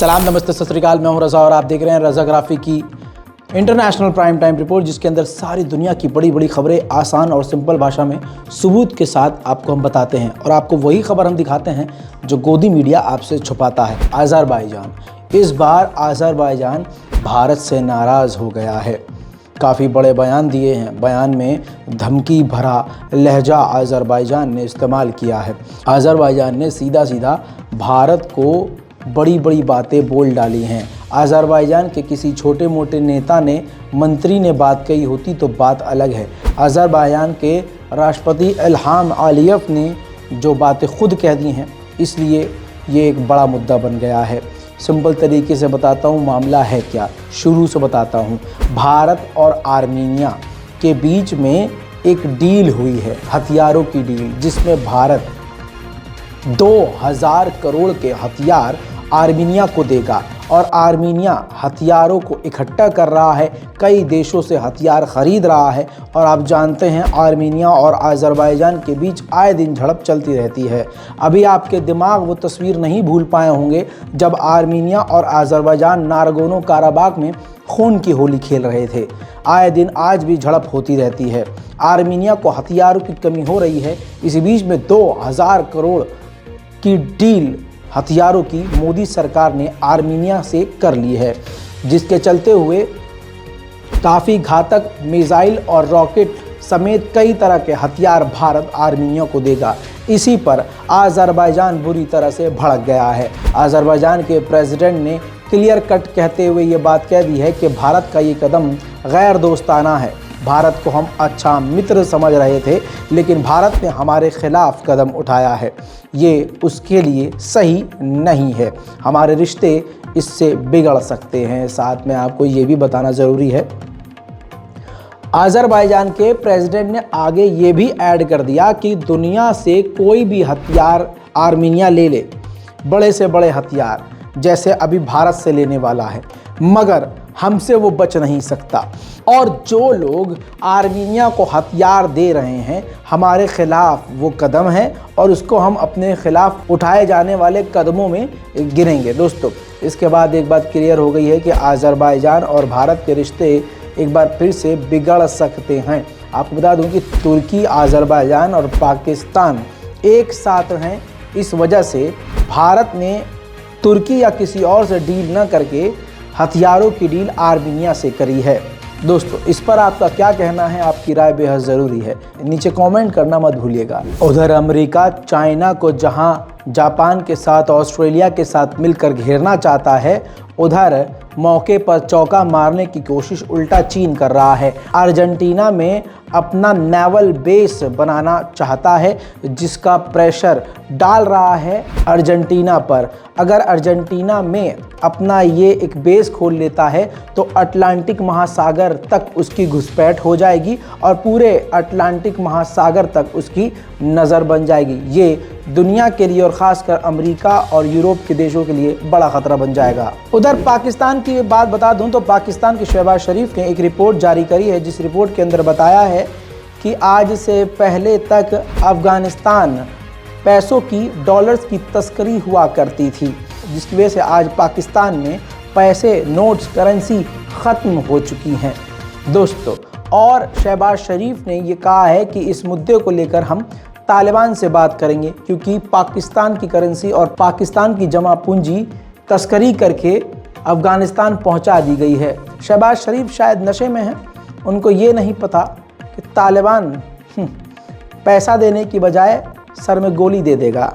सलाम, नमस्ते, सत श्री अकाल। मैं हूं रज़ा और आप देख रहे हैं रज़ा ग्राफी की इंटरनेशनल प्राइम टाइम रिपोर्ट, जिसके अंदर सारी दुनिया की बड़ी बड़ी खबरें आसान और सिंपल भाषा में सबूत के साथ आपको हम बताते हैं और आपको वही खबर हम दिखाते हैं जो गोदी मीडिया आपसे छुपाता है। आज़रबाईजान, इस बार आज़रबाईजान भारत से नाराज़ हो गया है। काफ़ी बड़े बयान दिए हैं। बयान में धमकी भरा लहजा आज़रबाईजान ने इस्तेमाल किया है। आज़रबाईजान ने सीधा सीधा भारत को बड़ी बड़ी बातें बोल डाली हैं। आज़रबाईजान के किसी छोटे मोटे नेता ने, मंत्री ने बात कही होती तो बात अलग है। आज़रबाईजान के राष्ट्रपति इल्हाम अलीयव ने जो बातें खुद कह दी हैं, इसलिए ये एक बड़ा मुद्दा बन गया है। सिंपल तरीके से बताता हूँ मामला है क्या, शुरू से बताता हूँ। भारत और आर्मीनिया के बीच में एक डील हुई है, हथियारों की डील, जिसमें भारत 2000 करोड़ के हथियार आर्मीनिया को देगा और आर्मीनिया हथियारों को इकट्ठा कर रहा है, कई देशों से हथियार खरीद रहा है। और आप जानते हैं आर्मीनिया और आज़रबाईजान के बीच आए दिन झड़प चलती रहती है। अभी आपके दिमाग वो तस्वीर नहीं भूल पाए होंगे जब आर्मीनिया और आज़रबाईजान नारगोनो काराबाग में खून की होली खेल रहे थे। आए दिन आज भी झड़प होती रहती है। आर्मीनिया को हथियारों की कमी हो रही है। इसी बीच में 2000 करोड़ की डील हथियारों की मोदी सरकार ने आर्मीनिया से कर ली है, जिसके चलते हुए काफ़ी घातक मिसाइल और रॉकेट समेत कई तरह के हथियार भारत आर्मीनिया को देगा। इसी पर आज़रबाईजान बुरी तरह से भड़क गया है। आज़रबाईजान के प्रेसिडेंट ने क्लियर कट कहते हुए ये बात कह दी है कि भारत का ये कदम गैर दोस्ताना है। भारत को हम अच्छा मित्र समझ रहे थे, लेकिन भारत ने हमारे खिलाफ कदम उठाया है, ये उसके लिए सही नहीं है। हमारे रिश्ते इससे बिगड़ सकते हैं। साथ में आपको ये भी बताना ज़रूरी है, आज़रबाईजान के प्रेसिडेंट ने आगे ये भी ऐड कर दिया कि दुनिया से कोई भी हथियार आर्मीनिया ले ले, बड़े से बड़े हथियार जैसे अभी भारत से लेने वाला है, मगर हमसे वो बच नहीं सकता। और जो लोग आर्मीनिया को हथियार दे रहे हैं, हमारे खिलाफ वो कदम है और उसको हम अपने खिलाफ उठाए जाने वाले कदमों में गिनेंगे। दोस्तों, इसके बाद एक बात क्लियर हो गई है कि आज़रबाईजान और भारत के रिश्ते एक बार फिर से बिगड़ सकते हैं। आपको बता दूं कि तुर्की, आज़रबाईजान और पाकिस्तान एक साथ हैं। इस वजह से भारत ने तुर्की या किसी और से डील न करके हथियारों की डील आर्मीनिया से करी है। दोस्तों, इस पर आपका क्या कहना है? आपकी राय बेहद ज़रूरी है, नीचे कमेंट करना मत भूलिएगा। उधर अमेरिका चाइना को जहां जापान के साथ, ऑस्ट्रेलिया के साथ मिलकर घेरना चाहता है, उधर मौके पर चौका मारने की कोशिश उल्टा चीन कर रहा है। अर्जेंटीना में अपना नेवल बेस बनाना चाहता है, जिसका प्रेशर डाल रहा है अर्जेंटीना पर। अगर अर्जेंटीना में अपना ये एक बेस खोल लेता है तो अटलांटिक महासागर तक उसकी घुसपैठ हो जाएगी और पूरे अटलांटिक महासागर तक उसकी नज़र बन जाएगी। ये दुनिया के लिए और ख़ासकर अमेरिका और यूरोप के देशों के लिए बड़ा ख़तरा बन जाएगा। उधर पाकिस्तान की बात बता दूं तो पाकिस्तान के शहबाज शरीफ ने एक रिपोर्ट जारी करी है, जिस रिपोर्ट के अंदर बताया है कि आज से पहले तक अफ़गानिस्तान पैसों की, डॉलर्स की तस्करी हुआ करती थी, जिसकी वजह से आज पाकिस्तान में पैसे, नोट्स, करेंसी ख़त्म हो चुकी हैं। दोस्तों, और शहबाज शरीफ ने ये कहा है कि इस मुद्दे को लेकर हम तालिबान से बात करेंगे, क्योंकि पाकिस्तान की करेंसी और पाकिस्तान की जमा पूंजी तस्करी करके अफ़गानिस्तान पहुंचा दी गई है। शहबाज शरीफ शायद नशे में हैं, उनको ये नहीं पता कि तालिबान पैसा देने की बजाय सर में गोली दे देगा।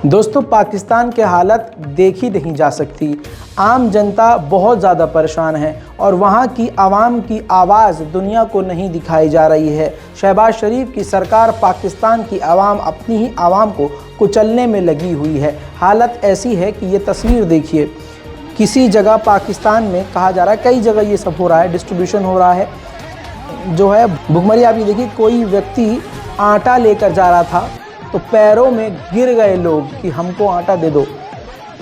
दोस्तों, पाकिस्तान के हालत देखी नहीं जा सकती। आम जनता बहुत ज़्यादा परेशान है और वहाँ की आवाम की आवाज़ दुनिया को नहीं दिखाई जा रही है। शहबाज शरीफ की सरकार पाकिस्तान की आवाम, अपनी ही आवाम को कुचलने में लगी हुई है। हालत ऐसी है कि ये तस्वीर देखिए, किसी जगह पाकिस्तान में कहा जा रहा है, कई जगह ये सब हो रहा है, डिस्ट्रीब्यूशन हो रहा है जो है भुखमरी। आप ये देखिए, कोई व्यक्ति आटा लेकर जा रहा था तो पैरों में गिर गए लोग कि हमको आटा दे दो।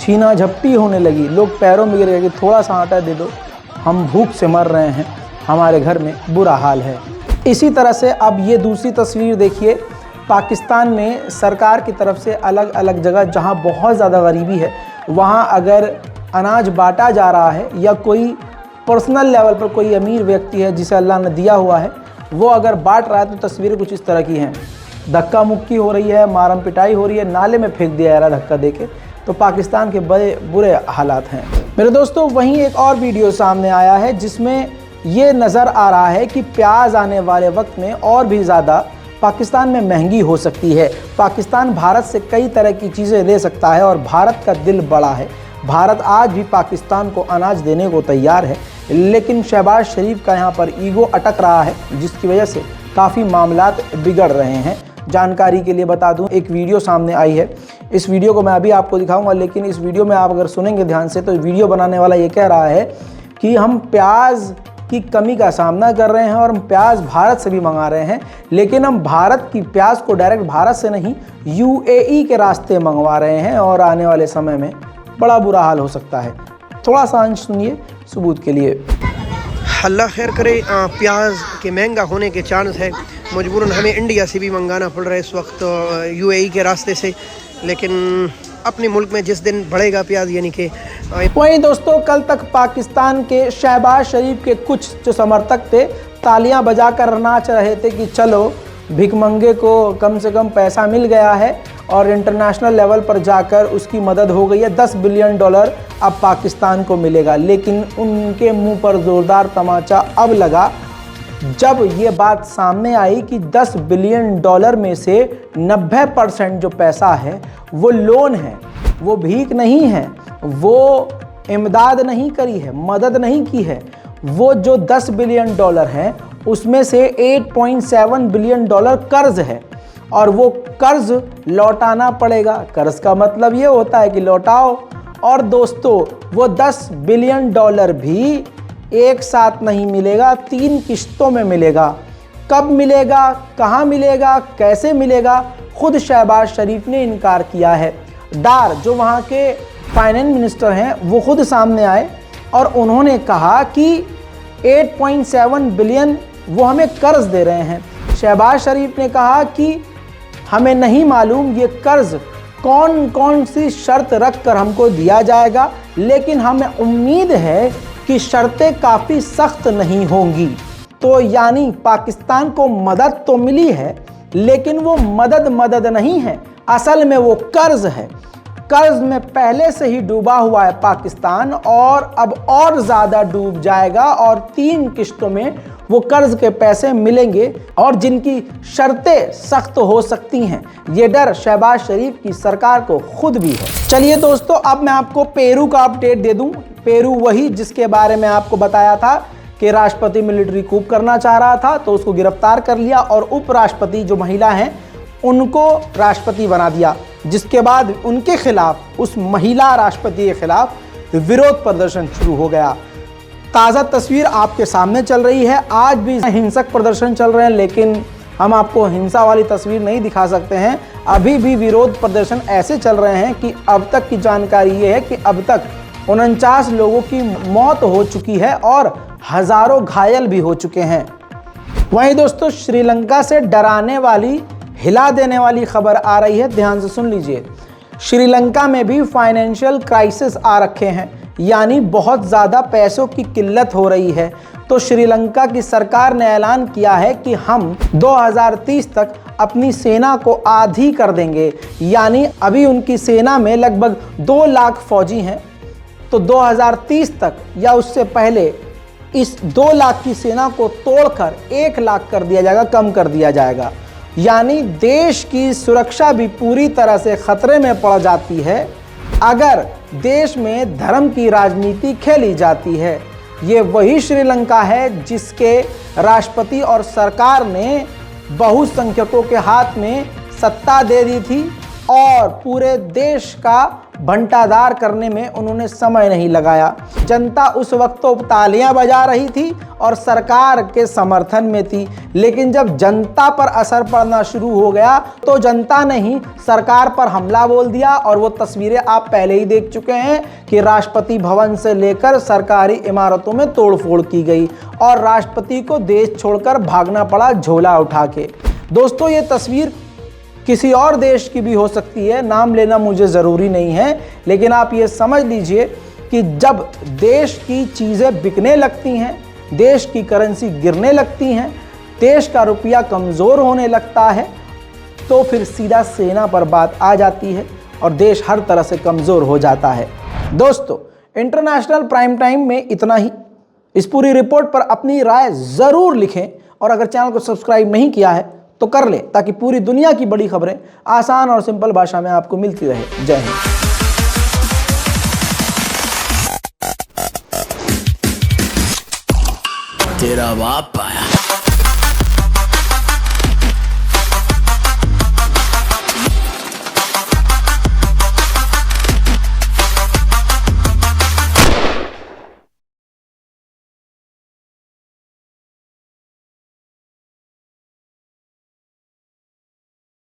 छीना झपटी होने लगी, लोग पैरों में गिर गए कि थोड़ा सा आटा दे दो, हम भूख से मर रहे हैं, हमारे घर में बुरा हाल है। इसी तरह से अब ये दूसरी तस्वीर देखिए, पाकिस्तान में सरकार की तरफ से अलग अलग जगह जहां बहुत ज़्यादा गरीबी है वहां अगर अनाज बांटा जा रहा है या कोई पर्सनल लेवल पर कोई अमीर व्यक्ति है जिसे अल्लाह ने दिया हुआ है वो अगर बांट रहा है तो तस्वीरें कुछ इस तरह की हैं। धक्का मुक्की हो रही है, मारम पिटाई हो रही है, नाले में फेंक दिया जा रहा है धक्का देके। तो पाकिस्तान के बड़े बुरे हालात हैं मेरे दोस्तों। वहीं एक और वीडियो सामने आया है जिसमें ये नज़र आ रहा है कि प्याज आने वाले वक्त में और भी ज़्यादा पाकिस्तान में महंगी हो सकती है। पाकिस्तान भारत से कई तरह की चीज़ें ले सकता है और भारत का दिल बड़ा है। भारत आज भी पाकिस्तान को अनाज देने को तैयार है, लेकिन शहबाज शरीफ का यहाँ पर ईगो अटक रहा है जिसकी वजह से काफ़ी मामलात बिगड़ रहे हैं। जानकारी के लिए बता दूं, एक वीडियो सामने आई है, इस वीडियो को मैं अभी आपको दिखाऊंगा, लेकिन इस वीडियो में आप अगर सुनेंगे ध्यान से तो वीडियो बनाने वाला ये कह रहा है कि हम प्याज की कमी का सामना कर रहे हैं और हम प्याज भारत से भी मंगा रहे हैं, लेकिन हम भारत की प्याज को डायरेक्ट भारत से नहीं यूएई के रास्ते मंगवा रहे हैं और आने वाले समय में बड़ा बुरा हाल हो सकता है। थोड़ा सा अंश सुनिए सबूत के लिए। अल्लाह खैर करे। प्याज के महंगा होने के चांस है, मजबूरन हमें इंडिया से भी मंगाना पड़ रहा है इस वक्त यूएई के रास्ते से, लेकिन अपने मुल्क में जिस दिन बढ़ेगा प्याज यानी कि। वहीं दोस्तों कल तक पाकिस्तान के शहबाज शरीफ के कुछ जो समर्थक थे तालियां बजाकर नाच रहे थे कि चलो भिखमंगे को कम से कम पैसा मिल गया है और इंटरनेशनल लेवल पर जाकर उसकी मदद हो गई है, $10 बिलियन अब पाकिस्तान को मिलेगा। लेकिन उनके मुंह पर ज़ोरदार तमाचा अब लगा जब ये बात सामने आई कि $10 बिलियन में से 90% जो पैसा है वो लोन है, वो भीख नहीं है, वो इमदाद नहीं करी है, मदद नहीं की है। वो जो $10 बिलियन है उसमें से $8.7 बिलियन कर्ज है और वो कर्ज लौटाना पड़ेगा। कर्ज का मतलब ये होता है कि लौटाओ। और दोस्तों वो $10 बिलियन भी एक साथ नहीं मिलेगा, 3 किश्तों में मिलेगा। कब मिलेगा, कहाँ मिलेगा, कैसे मिलेगा, खुद शहबाज शरीफ ने इनकार किया है। डार जो वहाँ के फाइनेंस मिनिस्टर हैं वो खुद सामने आए और उन्होंने कहा कि 8.7 बिलियन वो हमें कर्ज दे रहे हैं। शहबाज शरीफ ने कहा कि हमें नहीं मालूम ये कर्ज कौन कौन सी शर्त रख कर हमको दिया जाएगा, लेकिन हमें उम्मीद है कि शर्तें काफ़ी सख्त नहीं होंगी। तो यानी पाकिस्तान को मदद तो मिली है लेकिन वो मदद नहीं है, असल में वो कर्ज है। कर्ज में पहले से ही डूबा हुआ है पाकिस्तान और अब और ज़्यादा डूब जाएगा और 3 किश्तों में वो कर्ज के पैसे मिलेंगे और जिनकी शर्तें सख्त हो सकती हैं। ये डर शहबाज शरीफ की सरकार को खुद भी है। चलिए दोस्तों अब मैं आपको पेरू का अपडेट दे दूं। पेरू वही जिसके बारे में आपको बताया था कि राष्ट्रपति मिलिट्री कूप करना चाह रहा था तो उसको गिरफ्तार कर लिया और उपराष्ट्रपति जो महिला हैं उनको राष्ट्रपति बना दिया, जिसके बाद उनके खिलाफ, उस महिला राष्ट्रपति के खिलाफ विरोध प्रदर्शन शुरू हो गया। ताज़ा तस्वीर आपके सामने चल रही है। आज भी हिंसक प्रदर्शन चल रहे हैं लेकिन हम आपको हिंसा वाली तस्वीर नहीं दिखा सकते हैं। अभी भी विरोध प्रदर्शन ऐसे चल रहे हैं कि अब तक की जानकारी ये है कि अब तक 49 लोगों की मौत हो चुकी है और हज़ारों घायल भी हो चुके हैं। वहीं दोस्तों श्रीलंका से डराने वाली, हिला देने वाली खबर आ रही है, ध्यान से सुन लीजिए। श्रीलंका में भी फाइनेंशियल क्राइसिस आ रखे हैं, यानी बहुत ज़्यादा पैसों की किल्लत हो रही है। तो श्रीलंका की सरकार ने ऐलान किया है कि हम 2030 तक अपनी सेना को आधी कर देंगे, यानी अभी उनकी सेना में लगभग 2 लाख फौजी हैं। तो 2030 तक या उससे पहले इस 2 लाख की सेना को तोड़कर 1 लाख कर दिया जाएगा, कम कर दिया जाएगा। यानी देश की सुरक्षा भी पूरी तरह से खतरे में पड़ जाती है अगर देश में धर्म की राजनीति खेली जाती है। ये वही श्रीलंका है जिसके राष्ट्रपति और सरकार ने बहुसंख्यकों के हाथ में सत्ता दे दी थी और पूरे देश का बंटाधार करने में उन्होंने समय नहीं लगाया। जनता उस वक्त तो तालियां बजा रही थी और सरकार के समर्थन में थी, लेकिन जब जनता पर असर पड़ना शुरू हो गया तो जनता ने ही सरकार पर हमला बोल दिया। और वो तस्वीरें आप पहले ही देख चुके हैं कि राष्ट्रपति भवन से लेकर सरकारी इमारतों में तोड़फोड़ की गई और राष्ट्रपति को देश छोड़कर भागना पड़ा झोला उठा के। दोस्तों ये तस्वीर किसी और देश की भी हो सकती है, नाम लेना मुझे ज़रूरी नहीं है, लेकिन आप ये समझ लीजिए कि जब देश की चीज़ें बिकने लगती हैं, देश की करेंसी गिरने लगती हैं, देश का रुपया कमज़ोर होने लगता है, तो फिर सीधा सेना पर बात आ जाती है और देश हर तरह से कमज़ोर हो जाता है। दोस्तों, इंटरनेशनल प्राइम टाइम में इतना ही। इस पूरी रिपोर्ट पर अपनी राय ज़रूर लिखें और अगर चैनल को सब्सक्राइब नहीं किया है तो कर लें, ताकि पूरी दुनिया की बड़ी खबरें आसान और सिंपल भाषा में आपको मिलती रहे। जय हिंद। तेरा बाप आया।